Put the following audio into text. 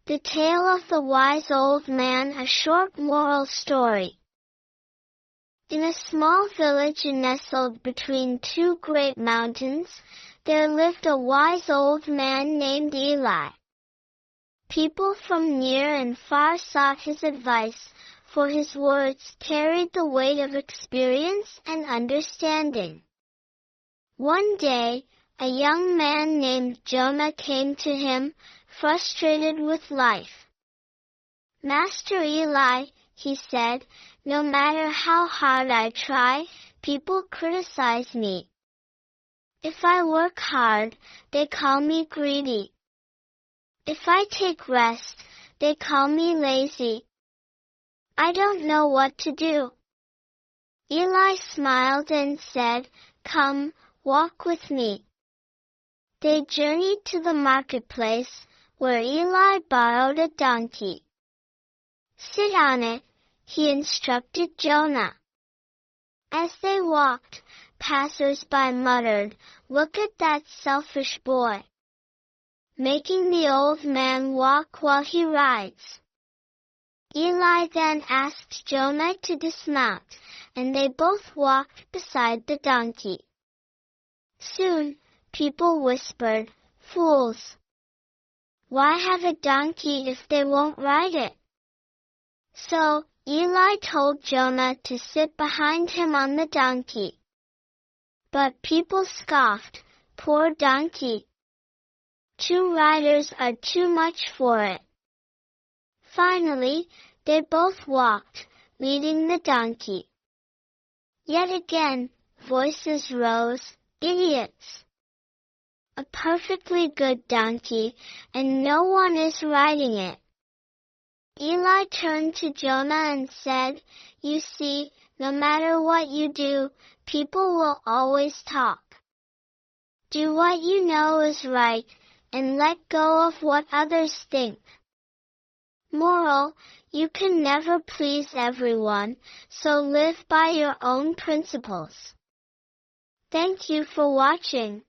The Tale of the Wise Old Man, a short moral story. In a small village nestled between two great mountains, there lived a wise old man named Eli. People from near and far sought his advice, for his words carried the weight of experience and understanding. One day, a young man named Jonah came to him, frustrated with life. "Master Eli," he said, "no matter how hard I try, people criticize me. If I work hard, they call me greedy. If I take rest, they call me lazy. I don't know what to do." Eli smiled and said, "Come, walk with me." They journeyed to the marketplace, where Eli borrowed a donkey. "Sit on it," he instructed Jonah. As they walked, passers-by muttered, "Look at that selfish boy," making the old man walk while he rides. Eli then asked Jonah to dismount, and they both walked beside the donkey. Soon, people whispered, "Fools! Why have a donkey if they won't ride it?" So, Eli told Jonah to sit behind him on the donkey. But people scoffed, "Poor donkey! 2 riders are too much for it." Finally, they both walked, leading the donkey. Yet again, voices rose, "Idiots! A perfectly good donkey, and no one is riding it." Eli turned to Jonah and said, "You see, no matter what you do, people will always talk. Do what you know is right, and let go of what others think." Moral: you can never please everyone, so live by your own principles. Thank you for watching.